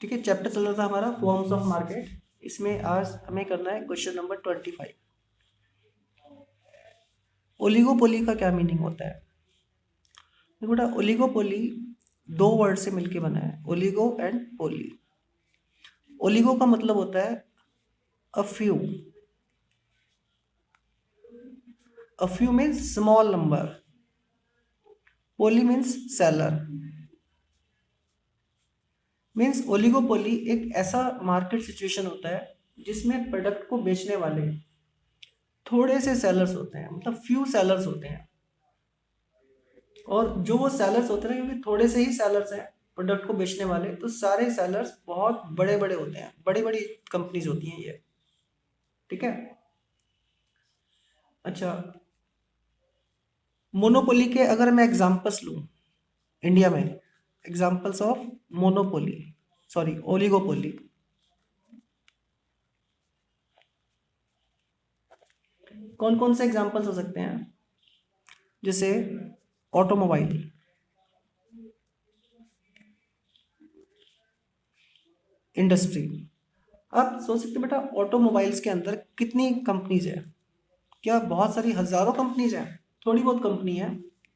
ठीक है, चैप्टर चल रहा था हमारा फॉर्म्स ऑफ मार्केट। इसमें आज हमें करना है क्वेश्चन नंबर 25। ओलिगोपोली का क्या मीनिंग होता है? देखो बेटा, ओलिगोपोली दो वर्ड से मिलके बना है, ओलिगो एंड पोली। ओलिगो का मतलब होता है a few, a few means small number, poly means seller. Means oligopoly एक ऐसा मार्केट सिचुएशन होता है जिसमें प्रोडक्ट को बेचने वाले थोड़े से सेलर्स होते हैं, मतलब फ्यू सेलर्स होते हैं। और जो वो सेलर्स होते हैं ना, क्योंकि थोड़े से ही सेलर्स हैं प्रोडक्ट को बेचने वाले, तो सारे सेलर्स बहुत बड़े बड़े होते हैं, बड़ी बड़ी कंपनीज होती हैं ये। ठीक है। अच्छा, मोनोपोली के अगर मैं एग्जांपल्स लूँ इंडिया में, examples of monopoly, sorry oligopoly, कौन कौन से एग्जांपल्स हो सकते हैं? जैसे ऑटोमोबाइल, इंडस्ट्री। आप सोच सकते हैं बेटा, ऑटोमोबाइल्स के अंदर कितनी कंपनीज है? क्या बहुत सारी हजारों कंपनीज हैं? थोड़ी बहुत कंपनी है।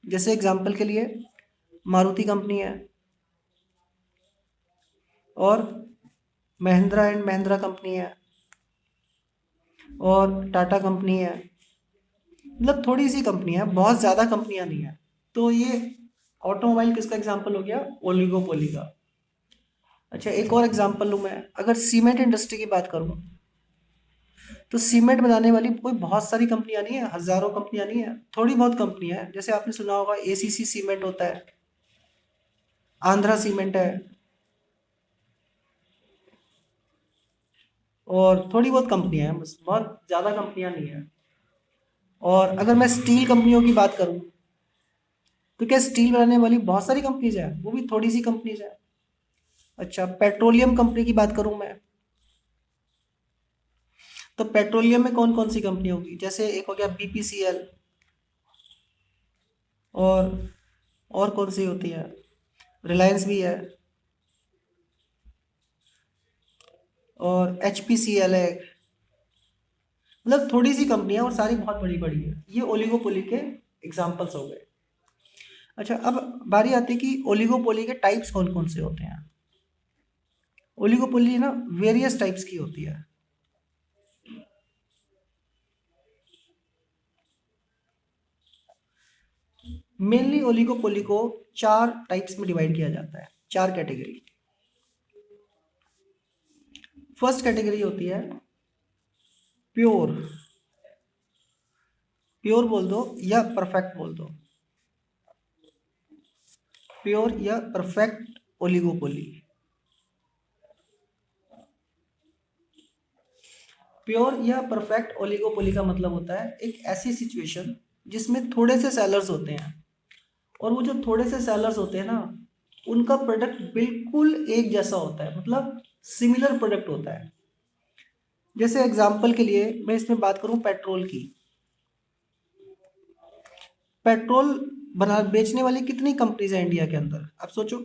जैसे एग्जांपल के लिए मारुति कंपनी है, और महिंद्रा एंड महिंद्रा कंपनी है, और टाटा कंपनी है। मतलब थोड़ी सी कंपनी है, बहुत ज़्यादा कंपनियां नहीं है। तो ये ऑटोमोबाइल किसका एग्जांपल हो गया? ओलिगोपोली का। अच्छा, एक और एग्जांपल लूँ मैं, अगर सीमेंट इंडस्ट्री की बात करूँ, तो सीमेंट बनाने वाली कोई बहुत सारी कंपनियां नहीं है, हजारों कंपनियां नहीं है, थोड़ी बहुत कंपनियां हैं। जैसे आपने सुना होगा एसीसी सीमेंट होता है, आंध्रा सीमेंट है, और थोड़ी बहुत कंपनियां हैं, बस बहुत ज़्यादा कंपनियां नहीं है। और अगर मैं स्टील कंपनियों की बात करूं, तो क्या स्टील बनाने वाली बहुत सारी कंपनीज है? वो भी थोड़ी सी कंपनीज है। अच्छा, पेट्रोलियम कंपनी की बात करूं मैं, तो पेट्रोलियम में कौन कौन सी कंपनी होगी? जैसे एक हो गया बीपीसीएल, और और कौन सी होती है? रिलायंस भी है, और एचपीसीएल है। मतलब थोड़ी सी कंपनियां और सारी बहुत बड़ी बड़ी है। ये ओलिगोपोली के एग्जाम्पल्स हो गए। अच्छा, अब बारी आती है कि ओलिगोपोली के टाइप्स कौन कौन से होते हैं। ओलिगोपोली ना वेरियस टाइप्स की होती है। मेनली ओलिगोपोली को चार टाइप्स में डिवाइड किया जाता है, चार कैटेगरी। फर्स्ट कैटेगरी होती है प्योर, प्योर बोल दो या परफेक्ट बोल दो, प्योर या परफेक्ट ओलिगोपोली। प्योर या परफेक्ट ओलिगोपोली का मतलब होता है एक ऐसी सिचुएशन जिसमें थोड़े से सेलर्स होते हैं, और वो जो थोड़े से सेलर्स होते हैं ना, उनका प्रोडक्ट बिल्कुल एक जैसा होता है, मतलब सिमिलर प्रोडक्ट होता है। जैसे एग्जांपल के लिए मैं इसमें बात करूं पेट्रोल की। पेट्रोल बना बेचने वाली कितनी कंपनीज है इंडिया के अंदर? आप सोचो,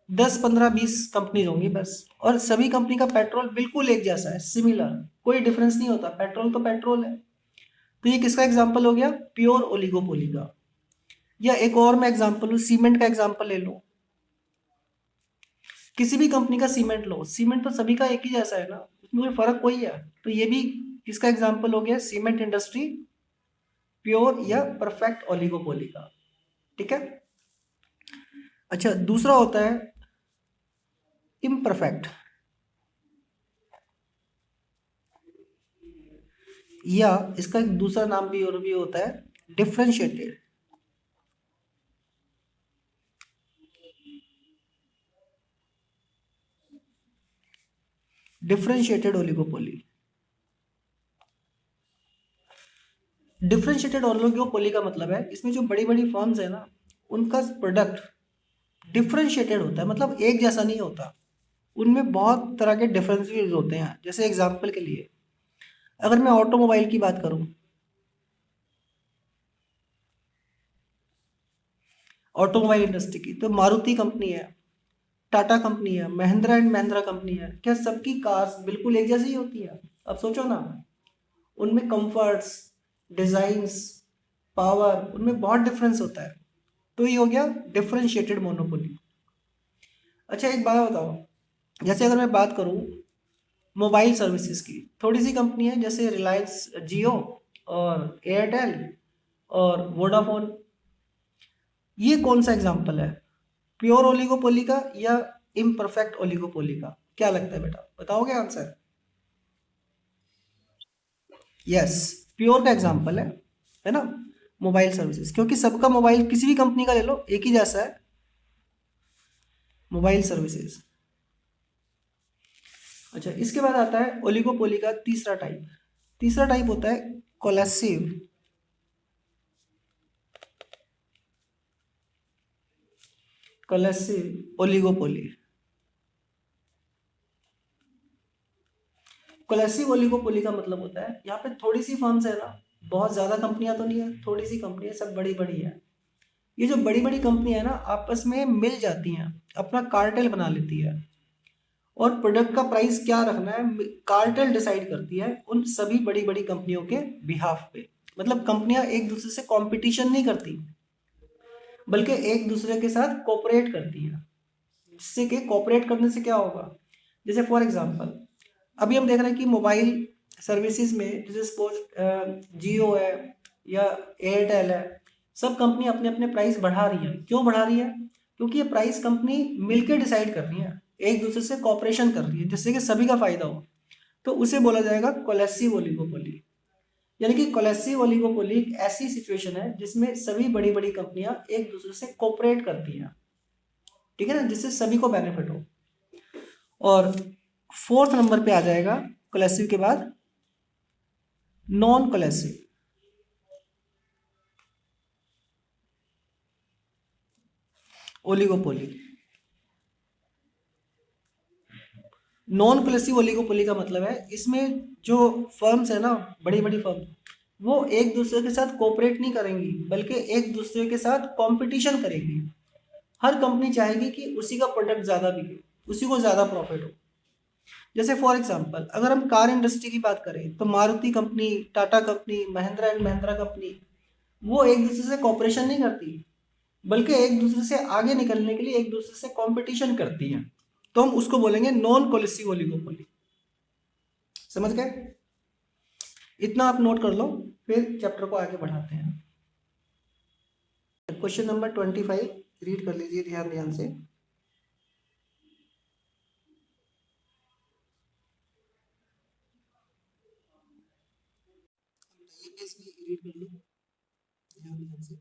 10 15 20 कंपनीज होंगी बस, और सभी कंपनी का पेट्रोल बिल्कुल एक जैसा है, सिमिलर, कोई डिफरेंस नहीं होता। पेट्रोल तो पेट्रोल है। तो ये किसका एग्जांपल हो गया? प्योर ओलिगोपोली का। या एक और मैं एग्जांपल लूँ, सीमेंट का एग्जांपल ले लो। किसी भी कंपनी का सीमेंट लो, सीमेंट तो सभी का एक ही जैसा है ना, उसमें कोई फर्क कोई है। तो ये भी किसका एग्जांपल हो गया? सीमेंट इंडस्ट्री प्योर या परफेक्ट ओलिगोपोली का। ठीक है। अच्छा, दूसरा होता है इम्परफेक्ट, या इसका एक दूसरा नाम भी और भी होता है differentiated. Differentiated oligopoly. Differentiated oligopoly का मतलब है इसमें जो बड़ी बड़ी फर्म्स है ना, उनका प्रोडक्ट डिफरेंशिएटेड होता है, मतलब एक जैसा नहीं होता। उनमें बहुत तरह के डिफरेंसेस होते हैं। जैसे एग्जांपल के लिए अगर मैं ऑटोमोबाइल की बात करूं, ऑटोमोबाइल इंडस्ट्री की, तो मारुति कंपनी है, टाटा कंपनी है, महिंद्रा एंड महिंद्रा कंपनी है, क्या सबकी कार्स बिल्कुल एक जैसी ही होती है? अब सोचो ना, उनमें कंफर्ट्स, डिजाइन्स, पावर, उनमें बहुत डिफरेंस होता है। तो ये हो गया डिफरेंशिएटेड मोनोपोली। अच्छा एक बात बताओ, जैसे अगर मैं बात करूं मोबाइल सर्विसेज की, थोड़ी सी कंपनी है जैसे रिलायंस जियो और एयरटेल और वोडाफोन, ये कौन सा एग्जाम्पल है, प्योर ओलिगोपोली का या इम्परफेक्ट ओलिगोपोली का? क्या लगता है बेटा, बताओगे आंसर? यस, प्योर का एग्जाम्पल है ना, मोबाइल सर्विसेज, क्योंकि सबका मोबाइल किसी भी कंपनी का ले लो एक ही जैसा है, मोबाइल सर्विसेज। अच्छा इसके बाद आता है ओलिगोपोली का तीसरा टाइप। तीसरा टाइप होता है कोलेसिव कोलेसिव ओलिगोपोली। कोलेसिव ओलिगोपोली का मतलब होता है यहाँ पे थोड़ी सी फर्म्स है ना, बहुत ज़्यादा कंपनियां तो नहीं है, थोड़ी सी कंपनी है, सब बड़ी बड़ी है। ये जो बड़ी बड़ी कंपनी है ना आपस में मिल जाती हैं, अपना कार्टेल बना लेती है, और प्रोडक्ट का प्राइस क्या रखना है कार्टेल डिसाइड करती है उन सभी बड़ी बड़ी कंपनियों के बिहाफ पे। मतलब कंपनियां एक दूसरे से कंपटीशन नहीं करती, बल्कि एक दूसरे के साथ कोऑपरेट करती है। जिससे कि कोऑपरेट करने से क्या होगा, जैसे फॉर एग्जांपल अभी हम देख रहे हैं कि मोबाइल सर्विसेज में जैसे सपोज जियो है या एयरटेल है, सब कंपनी अपने अपने प्राइस बढ़ा रही है। क्यों बढ़ा रही है? क्योंकि ये प्राइस कंपनी मिलकर डिसाइड कर रही है, एक दूसरे से कॉपरेशन कर रही है, जिससे कि सभी का फायदा हो। तो उसे बोला जाएगा कोलेसिव ओलिगोपोली। यानी कि कोलेसिव ओलिगोपोली एक ऐसी सिचुएशन है जिसमें सभी बड़ी बड़ी कंपनियां एक दूसरे से कोऑपरेट करती हैं, ठीक है ना, जिससे सभी को बेनिफिट हो। और फोर्थ नंबर पे आ जाएगा कोलेसिव के बाद नॉन कोलेसिव ओलिगोपोली। नॉन कोलेसिव ओलिगोपोली का मतलब है इसमें जो फर्म्स है ना, बड़ी बड़ी फर्म, वो एक दूसरे के साथ कोऑपरेट नहीं करेंगी, बल्कि एक दूसरे के साथ कंपटीशन करेगी। हर कंपनी चाहेगी कि उसी का प्रोडक्ट ज़्यादा बिके, उसी को ज़्यादा प्रॉफिट हो। जैसे फॉर एग्जांपल अगर हम कार इंडस्ट्री की बात करें तो Maruti company, Tata company, Mahindra and Mahindra company, वो एक दूसरे से कॉपरेशन नहीं करती, बल्कि एक दूसरे से आगे निकलने के लिए एक दूसरे से कंपटीशन करती हैं। तो हम उसको बोलेंगे नॉन कोलिसिव ओलिगोपोली। समझ गए? इतना आप नोट कर लो, फिर चैप्टर को आगे बढ़ाते हैं। क्वेश्चन नंबर 25 रीड कर लीजिए ध्यान ध्यान से। ये पेज भी रीड कर लो ध्यान ध्यान से।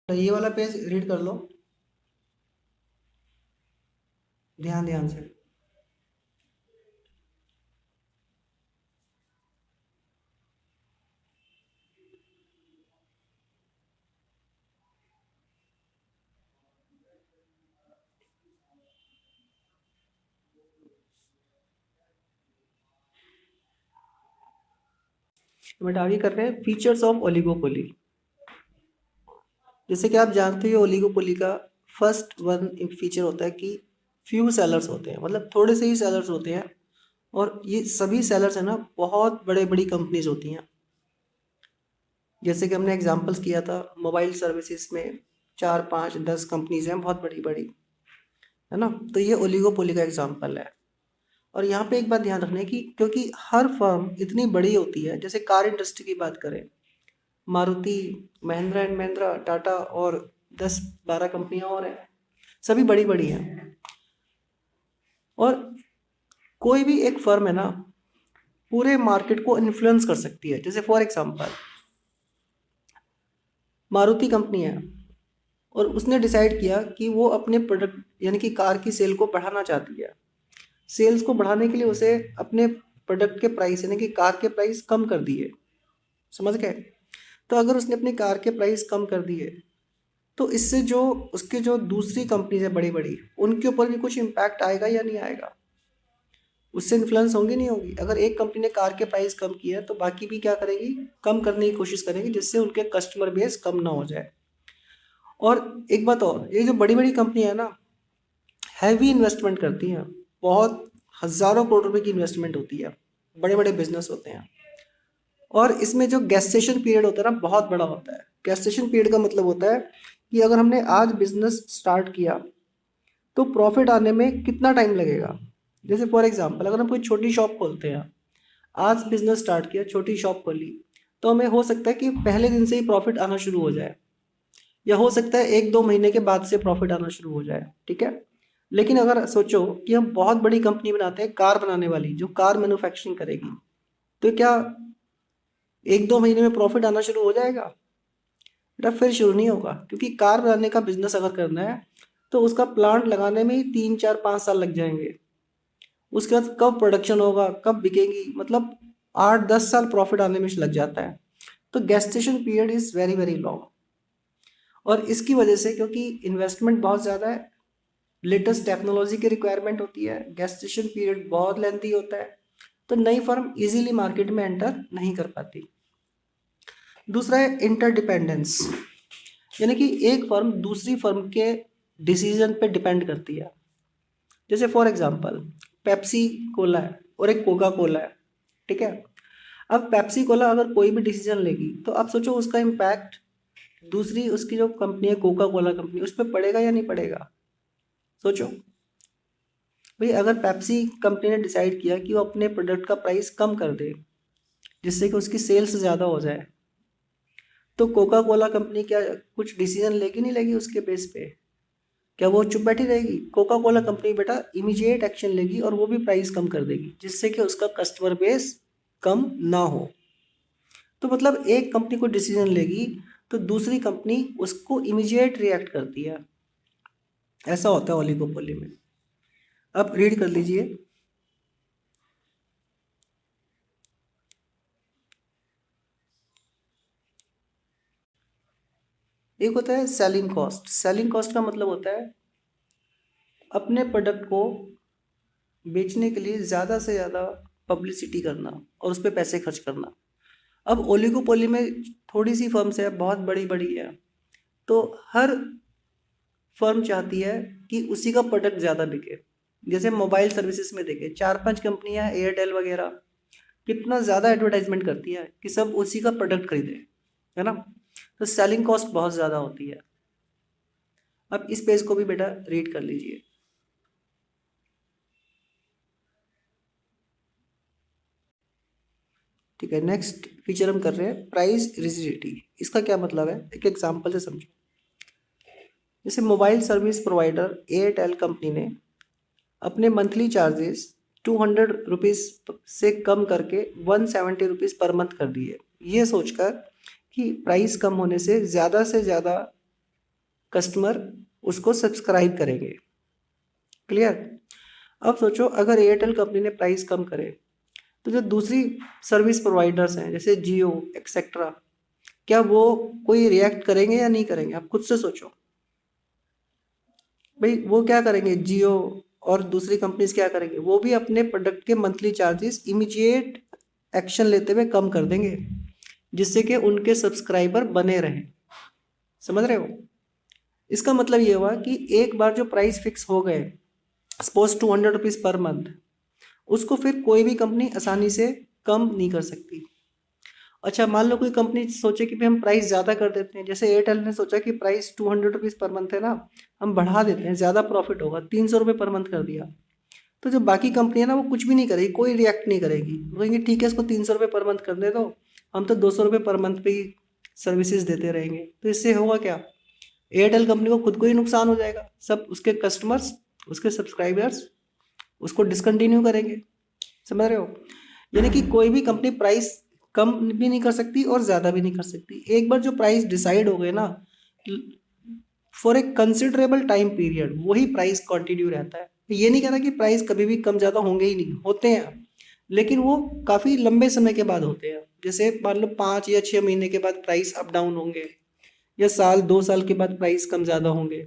तो ये वाला पेज रीड कर लो ध्यान ध्यान से। बेटा आगे कर रहे हैं फीचर्स ऑफ ओलिगोपोली। जैसे कि आप जानते हो ओलिगोपोली का फर्स्ट वन फीचर होता है कि फ्यू सेलर्स होते हैं, मतलब थोड़े से ही सेलर्स होते हैं, और ये सभी सेलर्स है ना बहुत बड़े बड़ी कंपनीज होती हैं। जैसे कि हमने एग्जांपल्स किया था मोबाइल सर्विसेज में 4 5 10 कंपनीज हैं बहुत बड़ी बड़ी, है ना, तो ये ओलिगोपोली का एग्जांपल है। और यहाँ पे एक बात ध्यान रखने की, क्योंकि हर फर्म इतनी बड़ी होती है, जैसे कार इंडस्ट्री की बात करें, मारुति, महिंद्रा एंड महिंद्रा, टाटा और 10 12 कंपनियां और हैं, सभी बड़ी बड़ी हैं। और कोई भी एक फर्म है ना पूरे मार्केट को इन्फ्लुएंस कर सकती है। जैसे फॉर एग्जांपल मारुति कंपनी है और उसने डिसाइड किया कि वो अपने प्रोडक्ट यानी कि कार की सेल को बढ़ाना चाहती है। सेल्स को बढ़ाने के लिए उसे अपने प्रोडक्ट के प्राइस यानी कि कार के प्राइस कम कर दिए, समझ गए। तो अगर उसने अपनी कार के प्राइस कम कर दिए तो इससे जो उसके जो दूसरी कंपनीज है बड़ी बड़ी, उनके ऊपर भी कुछ इम्पैक्ट आएगा या नहीं आएगा, उससे इन्फ्लुएंस होंगी नहीं होगी। अगर एक कंपनी ने कार के प्राइस कम किया तो बाकी भी क्या करेगी, कम करने की कोशिश करेंगी, जिससे उनके कस्टमर बेस कम ना हो जाए। और एक बात और, ये जो बड़ी बड़ी कंपनी है ना, हैवी इन्वेस्टमेंट करती हैं, बहुत हज़ारों करोड़ रुपए की इन्वेस्टमेंट होती है, बड़े बड़े बिजनेस होते हैं। और इसमें जो गेस्टेशन पीरियड होता है ना, बहुत बड़ा होता है। गेस्टेशन पीरियड का मतलब होता है कि अगर हमने आज बिजनेस स्टार्ट किया तो प्रॉफिट आने में कितना टाइम लगेगा। जैसे फॉर एग्जांपल अगर हम कोई छोटी शॉप खोलते हैं, आज बिजनेस स्टार्ट किया, छोटी शॉप खोली, तो हमें हो सकता है कि पहले दिन से ही प्रॉफिट आना शुरू हो जाए, या हो सकता है 1-2 महीने के बाद से प्रॉफिट आना शुरू हो जाए, ठीक है। लेकिन अगर सोचो कि हम बहुत बड़ी कंपनी बनाते हैं, कार बनाने वाली, जो कार मैन्युफैक्चरिंग करेगी, तो क्या 1-2 महीने में प्रॉफिट आना शुरू हो जाएगा? बेटा फिर शुरू नहीं होगा, क्योंकि कार बनाने का बिजनेस अगर करना है तो उसका प्लांट लगाने में ही 3-4-5 साल लग जाएंगे। उसके बाद कब प्रोडक्शन होगा, कब बिकेगी, मतलब 8-10 साल प्रॉफिट आने में लग जाता है। तो gestation period is very very long. और इसकी वजह से, क्योंकि इन्वेस्टमेंट बहुत ज़्यादा है, लेटेस्ट टेक्नोलॉजी की रिक्वायरमेंट होती है, गेस्टेशन पीरियड बहुत लेंथी होता है, तो नई फर्म इजीली मार्केट में एंटर नहीं कर पाती। दूसरा है इंटरडिपेंडेंस, यानी कि एक फर्म दूसरी फर्म के डिसीजन पे डिपेंड करती है। जैसे फॉर एग्जांपल पेप्सी कोला है और एक कोका कोला है, ठीक है। अब पेप्सी कोला अगर कोई भी डिसीजन लेगी तो आप सोचो उसका इम्पैक्ट दूसरी उसकी जो कंपनी है कोका कोला कंपनी, उस पर पड़ेगा या नहीं पड़ेगा। सोचो भाई, अगर पेप्सी कंपनी ने डिसाइड किया कि वो अपने प्रोडक्ट का प्राइस कम कर दे जिससे कि उसकी सेल्स ज़्यादा हो जाए, तो कोका कोला कंपनी क्या कुछ डिसीजन लेगी नहीं लेगी उसके बेस पे? क्या वो चुप बैठी रहेगी? कोका कोला कंपनी बेटा इमीडिएट एक्शन लेगी और वो भी प्राइस कम कर देगी, जिससे कि उसका कस्टमर बेस कम ना हो। तो मतलब एक कंपनी को डिसीजन लेगी तो दूसरी कंपनी उसको इमीडिएट रिएक्ट करती है। ऐसा होता है ओलिगोपोली में। अब रीड कर लीजिए। एक होता है सेलिंग कॉस्ट। सेलिंग कॉस्ट का मतलब होता है अपने प्रोडक्ट को बेचने के लिए ज़्यादा से ज़्यादा पब्लिसिटी करना और उस पर पैसे खर्च करना। अब ओलिगोपोली में थोड़ी सी फर्म्स है, बहुत बड़ी बड़ी है, तो हर फर्म चाहती है कि उसी का प्रोडक्ट ज़्यादा बिके। जैसे मोबाइल सर्विसेज में देखें, 4-5 कंपनियां हैं, एयरटेल वगैरह, कितना ज़्यादा एडवर्टाइजमेंट करती है कि सब उसी का प्रोडक्ट खरीदें, है ना। तो सेलिंग कॉस्ट बहुत ज़्यादा होती है। अब इस पेज को भी बेटा रीड कर लीजिए। ठीक है, नेक्स्ट फीचर हम कर रहे हैं प्राइस रिजिडिटी। इसका क्या मतलब है, एक एग्जांपल से समझो। जैसे mobile service provider Airtel company ने अपने मंथली चार्जेस 200 रुपीज़ से कम करके 170 रुपीज़ पर मंथ कर दिए, ये सोचकर कि प्राइस कम होने से ज़्यादा कस्टमर उसको सब्सक्राइब करेंगे। क्लियर। अब सोचो अगर एयरटेल कंपनी ने प्राइस कम करे तो जो दूसरी सर्विस प्रोवाइडर्स हैं जैसे जियो एक्सेट्रा, क्या वो कोई रिएक्ट करेंगे या नहीं करेंगे? आप खुद से सोचो भाई, वो क्या करेंगे? जियो और दूसरी कंपनीज क्या करेंगे? वो भी अपने प्रोडक्ट के मंथली चार्जेस इमीडिएट एक्शन लेते हुए कम कर देंगे, जिससे कि उनके सब्सक्राइबर बने रहें। समझ रहे हो? इसका मतलब ये हुआ कि एक बार जो प्राइस फिक्स हो गए, सपोज 200 रुपीज़ पर मंथ, उसको फिर कोई भी कंपनी आसानी से कम नहीं कर सकती। अच्छा, मान लो कोई कंपनी सोचे कि भाई हम प्राइस ज़्यादा कर देते हैं, जैसे एयरटेल ने सोचा कि प्राइस 200 रुपीज़ पर मंथ है ना, हम बढ़ा देते हैं, ज़्यादा प्रॉफिट होगा, 300 रुपये पर मंथ कर दिया। तो जो बाकी कंपनी है ना, वो कुछ भी नहीं करेगी, कोई रिएक्ट नहीं करेगी, वो कहेंगे ठीक है इसको 300 रुपये पर मंथ कर दे दो, हम तो 200 रुपये पर मंथ पे ही सर्विसेज देते रहेंगे। तो इससे होगा क्या, एयरटेल कंपनी को खुद को ही नुकसान हो जाएगा, सब उसके कस्टमर्स, उसके सब्सक्राइबर्स उसको डिसकंटिन्यू करेंगे। समझ रहे हो? यानी कि कोई भी कंपनी प्राइस कम भी नहीं कर सकती और ज़्यादा भी नहीं कर सकती। एक बार जो प्राइस डिसाइड हो गए ना, for a considerable time period वही प्राइस कंटिन्यू रहता है। ये नहीं कहना कि प्राइस कभी भी कम ज़्यादा होंगे ही नहीं, होते हैं, लेकिन वो काफ़ी लंबे समय के बाद होते हैं। जैसे मान लो 5 या 6 महीने के बाद प्राइस अप डाउन होंगे, या साल 2 साल के बाद प्राइस कम ज़्यादा होंगे।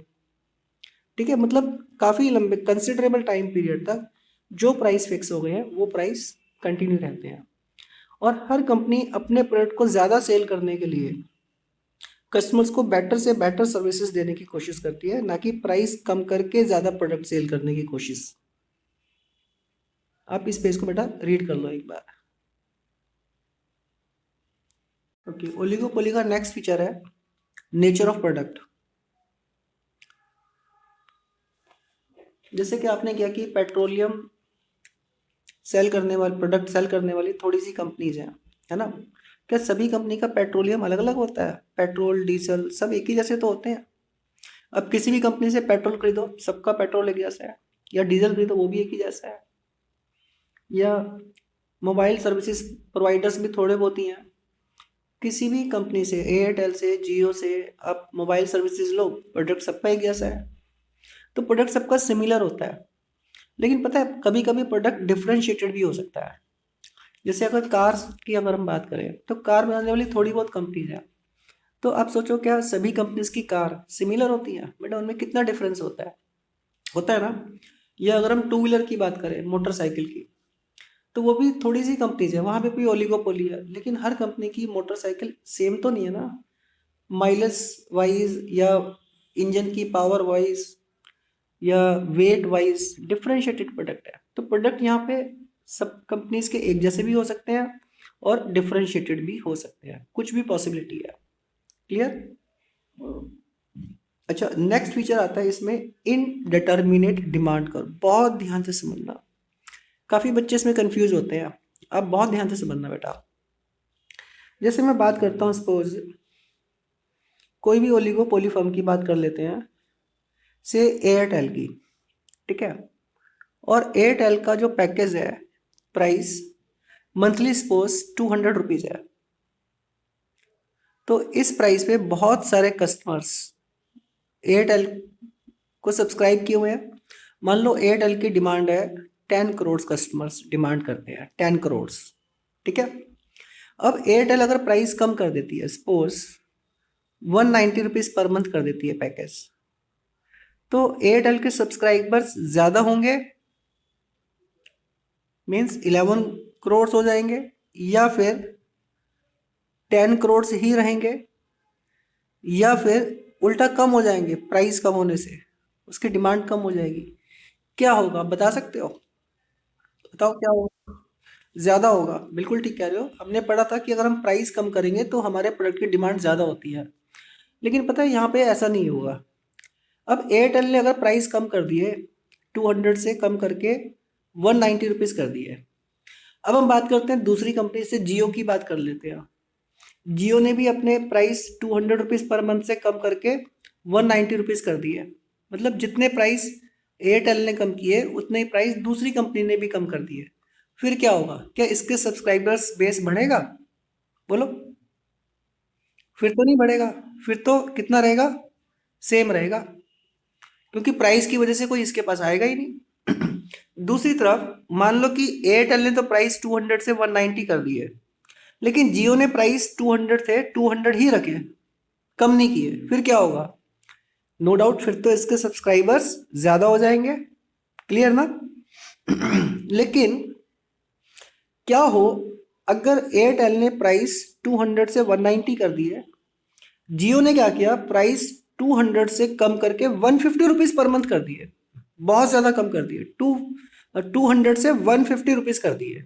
ठीक है, मतलब काफ़ी लंबे कंसिडरेबल टाइम पीरियड तक जो प्राइस फिक्स हो गए हैं वो प्राइस कंटिन्यू रहते हैं। और हर कंपनी अपने प्रोडक्ट को ज़्यादा सेल करने के लिए कस्टमर्स को बेटर से बेटर सर्विसेज देने की कोशिश करती है, ना कि प्राइस कम करके ज़्यादा प्रोडक्ट सेल करने की कोशिश। आप इस पेज को बेटा रीड कर लो एक बार। ओके, ओलिगोपोली का नेक्स्ट फीचर है नेचर ऑफ प्रोडक्ट। जैसे कि आपने किया कि पेट्रोलियम सेल करने वाली प्रोडक्ट सेल करने वाली थोड़ी सी कंपनीज हैं, है ना। क्या सभी कंपनी का पेट्रोलियम अलग अलग होता है? पेट्रोल डीजल सब एक ही जैसे तो होते हैं। अब किसी भी कंपनी से पेट्रोल खरीदो, सबका पेट्रोल एक जैसा है, या डीजल खरीदो वो भी एक ही जैसा है। या मोबाइल सर्विसेज प्रोवाइडर्स भी थोड़े बहुत ही हैं। किसी भी कंपनी से, एयरटेल से, जियो से आप मोबाइल सर्विसेज लो, प्रोडक्ट सबका एक जैसा है, तो प्रोडक्ट सबका सिमिलर होता है। लेकिन पता है कभी कभी प्रोडक्ट डिफ्रेंशिएटेड भी हो सकता है। जैसे अगर कार्स की अगर हम बात करें तो कार बनाने वाली थोड़ी बहुत कंपनीज हैं, तो आप सोचो क्या सभी कंपनीज की कार सिमिलर होती हैं? बेटा उनमें कितना डिफरेंस होता है, होता है ना। या अगर हम टू व्हीलर की बात करें, मोटरसाइकिल की, तो वो भी थोड़ी सी कंपनीज है, वहाँ पे भी ओलिगोपोली है, लेकिन हर कंपनी की मोटरसाइकिल सेम तो नहीं है ना। माइलेज वाइज या इंजन की पावर वाइज या वेट वाइज डिफरेंशिएटेड प्रोडक्ट है। तो प्रोडक्ट यहाँ पे सब कंपनीज के एक जैसे भी हो सकते हैं और डिफरेंशिएटेड भी हो सकते हैं, कुछ भी पॉसिबिलिटी है। क्लियर? अच्छा, नेक्स्ट फीचर आता है इसमें इनडिटर्मिनेट डिमांड कर्व। बहुत ध्यान से समझना, काफ़ी बच्चे इसमें कंफ्यूज होते हैं। आप बहुत ध्यान से समझना बेटा। जैसे मैं बात करता हूँ, सपोज कोई भी ओलिगोपोली फर्म की बात कर लेते हैं, से एयरटेल की। ठीक है, और एयरटेल का जो पैकेज है, प्राइस मंथली सपोज 200 रुपीज़ है। तो इस प्राइस पे बहुत सारे कस्टमर्स एयरटेल को सब्सक्राइब किए हुए हैं। मान लो एयरटेल की डिमांड है 10 करोड़, कस्टमर्स डिमांड करते हैं 10 करोड़। ठीक है, अब एयरटेल अगर प्राइस कम कर देती है, सपोज 190 रुपीज़ पर मंथ कर देती है पैकेज, तो एयरटेल के सब्सक्राइबर्स ज़्यादा होंगे, मीन्स 11 करोड़ हो जाएंगे, या फिर 10 करोड़ ही रहेंगे, या फिर उल्टा कम हो जाएंगे प्राइस कम होने से, उसकी डिमांड कम हो जाएगी। क्या होगा बता सकते हो? बताओ क्या होगा? ज़्यादा होगा, बिल्कुल ठीक कह रहे हो। हमने पढ़ा था कि अगर हम प्राइस कम करेंगे तो हमारे प्रोडक्ट की डिमांड ज़्यादा होती है, लेकिन पता है यहाँ पे ऐसा नहीं होगा। अब एयरटेल ने अगर प्राइस कम कर दिए, 200 से कम करके 190 रुपीज़ कर दिए। अब हम बात करते हैं दूसरी कंपनी से, जियो की बात कर लेते हैं। जियो ने भी अपने प्राइस 200 रुपीज़ पर मंथ से कम करके 190 रुपीज़ कर दिए। मतलब जितने प्राइस एयरटेल ने कम किए उतने ही प्राइस दूसरी कंपनी ने भी कम कर दिए। फिर क्या होगा? क्या इसके सब्सक्राइबर्स बेस बढ़ेगा? बोलो। फिर तो नहीं बढ़ेगा, फिर तो कितना रहेगा? सेम रहेगा, क्योंकि प्राइस की वजह से कोई इसके पास आएगा ही नहीं। दूसरी तरफ मान लो कि एयरटेल ने तो प्राइस 200 से 190 कर दिए, लेकिन जियो ने प्राइस 200 थे 200 ही रखे, कम नहीं किए। फिर क्या होगा? नो डाउट फिर तो इसके सब्सक्राइबर्स ज्यादा हो जाएंगे। क्लियर ना? लेकिन क्या हो अगर एयरटेल ने प्राइस 200 से 190 कर दी है, जियो ने क्या किया, प्राइस 200 से कम करके 150 रुपीज़ पर मंथ कर दिए। बहुत ज़्यादा कम कर दिए, 200 से 150 रुपीज़ कर दिए।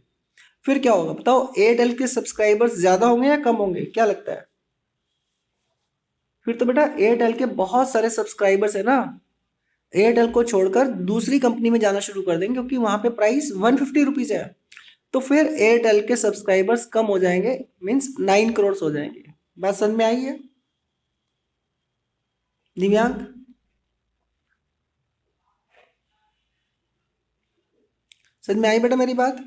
फिर क्या होगा बताओ? एयरटेल के सब्सक्राइबर्स ज़्यादा होंगे या कम होंगे, क्या लगता है? फिर तो बेटा एयरटेल के बहुत सारे सब्सक्राइबर्स है ना, एयरटेल को छोड़कर दूसरी कंपनी में जाना शुरू कर देंगे, क्योंकि वहां पे प्राइस 150 रुपीज़ है। तो फिर एयरटेल के सब्सक्राइबर्स कम हो जाएंगे, मीन्स 9 करोड़ हो जाएंगे। बात समझ में आई है दिव्यांग? समझ में आई बेटा मेरी बात?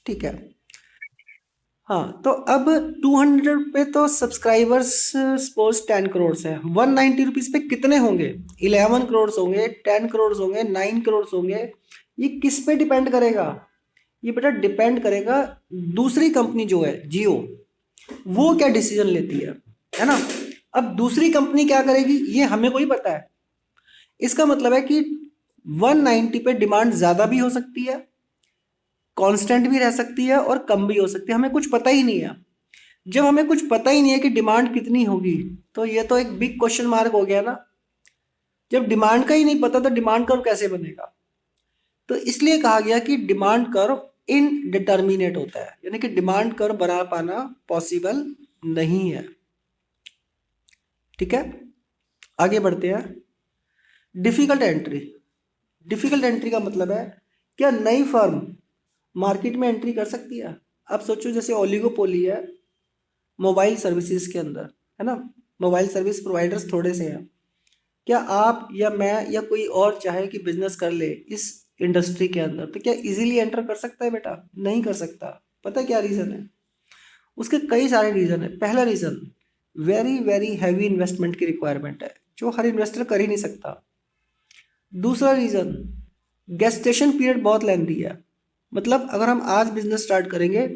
ठीक है। हाँ, तो अब 200 पे तो सब्सक्राइबर्स सपोज 10 करोड़ है, 190 रुपीज़ पे कितने होंगे? 11 करोड़ होंगे, 10 करोड़ होंगे, 9 करोड़ होंगे? ये किस पे डिपेंड करेगा? ये बेटा डिपेंड करेगा दूसरी कंपनी जो है जियो, वो क्या डिसीजन लेती है ना? अब दूसरी कंपनी क्या करेगी ये हमें कोई पता है। इसका मतलब है कि 190 पे डिमांड ज़्यादा भी हो सकती है, कांस्टेंट भी रह सकती है और कम भी हो सकती है, हमें कुछ पता ही नहीं है। जब हमें कुछ पता ही नहीं है कि डिमांड कितनी होगी, तो ये तो एक बिग क्वेश्चन मार्क हो गया ना। जब डिमांड का ही नहीं पता तो डिमांड कर्व कैसे बनेगा? तो इसलिए कहा गया कि डिमांड कर्व इनडिटर्मिनेट होता है, यानी कि डिमांड कर्व बना पाना पॉसिबल नहीं है। ठीक है, आगे बढ़ते हैं। Difficult entry. डिफिकल्ट एंट्री का मतलब है क्या नई फर्म मार्केट में एंट्री कर सकती है? आप सोचो जैसे ओलिगोपोली है मोबाइल सर्विसेज के अंदर, है ना, मोबाइल सर्विस प्रोवाइडर्स थोड़े से हैं। क्या आप या मैं या कोई और चाहे कि बिजनेस कर ले इस इंडस्ट्री के अंदर, तो क्या इजीली एंटर कर सकता है? बेटा नहीं कर सकता। पता है क्या रीज़न है? उसके कई सारे रीज़न है। पहला reason, very very heavy investment की रिक्वायरमेंट है जो हर इन्वेस्टर कर ही नहीं सकता। दूसरा रीज़न, गेस्टेशन पीरियड बहुत लेंथी है। मतलब अगर हम आज बिजनेस स्टार्ट करेंगे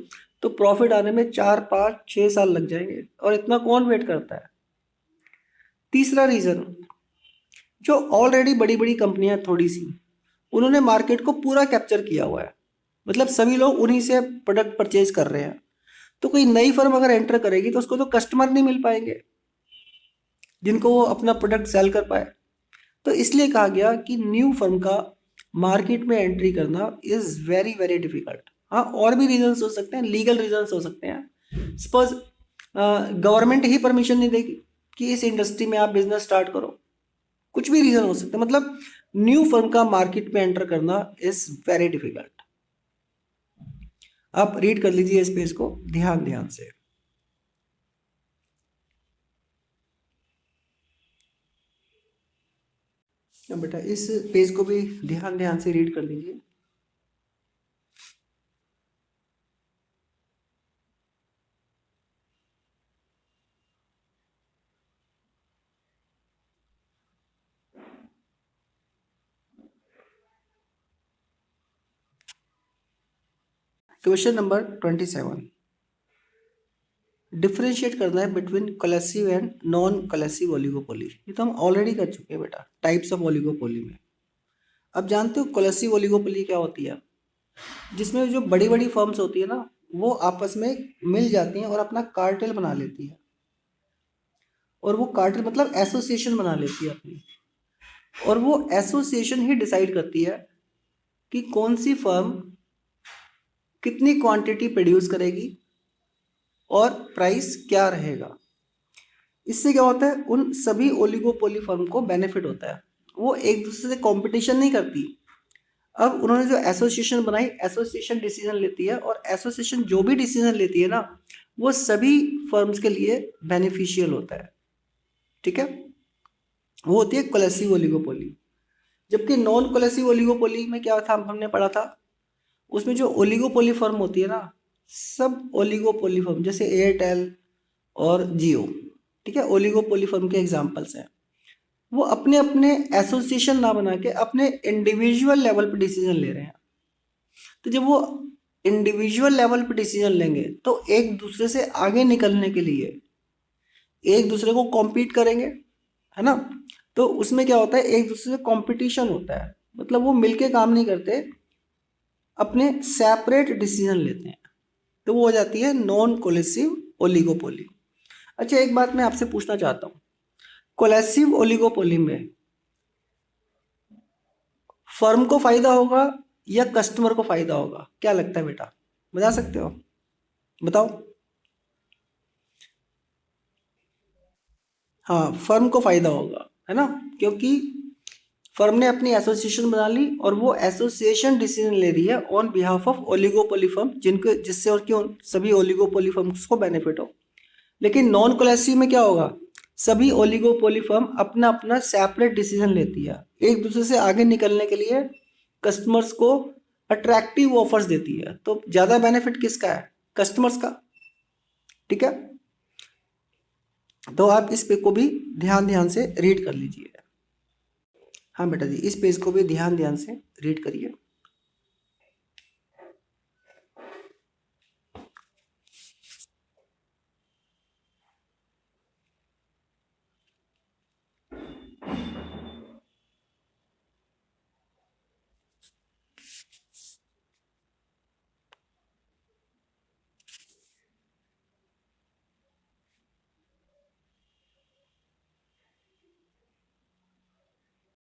तो प्रॉफिट आने में 4 5 6 साल लग जाएंगे, और इतना कौन वेट करता है? तीसरा रीज़न, जो ऑलरेडी बड़ी बड़ी कंपनियां थोड़ी सी, उन्होंने मार्केट को पूरा कैप्चर किया हुआ है, मतलब सभी लोग उन्हीं से प्रोडक्ट परचेज कर रहे हैं। तो कोई नई फर्म अगर एंटर करेगी तो उसको तो कस्टमर नहीं मिल पाएंगे जिनको वो अपना प्रोडक्ट सेल कर पाए। तो इसलिए कहा गया कि न्यू फर्म का मार्केट में एंट्री करना इज़ वेरी वेरी डिफिकल्ट। हाँ, और भी रीजंस हो सकते हैं, लीगल रीजंस हो सकते हैं। सपोज गवर्नमेंट ही परमिशन नहीं देगी कि इस इंडस्ट्री में आप बिजनेस स्टार्ट करो, कुछ भी रीजन हो सकते हैं। मतलब न्यू फर्म का मार्केट में एंटर करना इज वेरी डिफिकल्ट। आप रीड कर लीजिए इस पेज को ध्यान ध्यान से। अब बेटा इस पेज को भी ध्यान ध्यान से रीड कर लीजिए। क्वेश्चन नंबर 27, डिफरेंशिएट करना है बिटवीन कोलेसिव एंड नॉन कोलेसिव ओलिगोपोली। ये तो हम ऑलरेडी कर चुके हैं बेटा, टाइप्स ऑफ ओलिगोपोली में। अब जानते हो कोलेसिव ओलिगोपोली क्या होती है? जिसमें जो बड़ी बड़ी फर्म्स होती है ना, वो आपस में मिल जाती हैं और अपना कार्टेल बना लेती है। और वो कार्टेल मतलब एसोसिएशन बना लेती है अपनी, और वो एसोसिएशन ही डिसाइड करती है कि कौन सी फर्म कितनी क्वांटिटी प्रोड्यूस करेगी और प्राइस क्या रहेगा। इससे क्या होता है, उन सभी ओलिगोपोली फर्म को बेनिफिट होता है, वो एक दूसरे से कंपटीशन नहीं करती। अब उन्होंने जो एसोसिएशन बनाई, एसोसिएशन डिसीजन लेती है, और एसोसिएशन जो भी डिसीजन लेती है ना, वो सभी फर्म्स के लिए बेनिफिशियल होता है। ठीक है, वो होती है कोलेसिव ओलिगोपोली। जबकि नॉन कोलेसिव ओलिगोपोली में क्या था, हमने पढ़ा था, उसमें जो ओलिगोपोली फर्म होती है ना, सब ओलिगोपोली फर्म जैसे एयरटेल और जियो, ठीक है, ओलिगोपोली फर्म के एग्जांपल्स हैं। वो अपने अपने एसोसिएशन ना बना के अपने इंडिविजुअल लेवल पे डिसीजन ले रहे हैं। तो जब वो इंडिविजुअल लेवल पे डिसीजन लेंगे तो एक दूसरे से आगे निकलने के लिए एक दूसरे को कॉम्पीट करेंगे, है ना। तो उसमें क्या होता है, एक दूसरे से कॉम्पिटिशन होता है, मतलब वो मिलके काम नहीं करते, अपने सेपरेट डिसीजन लेते हैं। तो वो हो जाती है नॉन कोलेसिव ओलिगोपोली। अच्छा, एक बात मैं आपसे पूछना चाहता हूँ, कोलेसिव ओलिगोपोली में फर्म को फायदा होगा या कस्टमर को फायदा होगा? क्या लगता है बेटा, बता सकते हो? बताओ। हाँ, फर्म को फायदा होगा, है ना, क्योंकि फर्म ने अपनी एसोसिएशन बना ली और वो एसोसिएशन डिसीजन ले रही है on behalf of oligopoly firm, जिनको जिससे और क्यों सभी ओलिगोपोली फर्म्स को बेनिफिट हो। लेकिन नॉन कोलेसिव में क्या होगा, सभी ओलिगोपोली फर्म अपना अपना सेपरेट डिसीजन लेती है, एक दूसरे से आगे निकलने के लिए कस्टमर्स को अट्रैक्टिव ऑफर्स देती है। तो ज़्यादा बेनिफिट किसका है? कस्टमर्स का। ठीक है, तो आप इस पे को भी ध्यान ध्यान से रीड कर लीजिए। हाँ बेटा जी, इस पेज को भी ध्यान ध्यान से रीड करिए।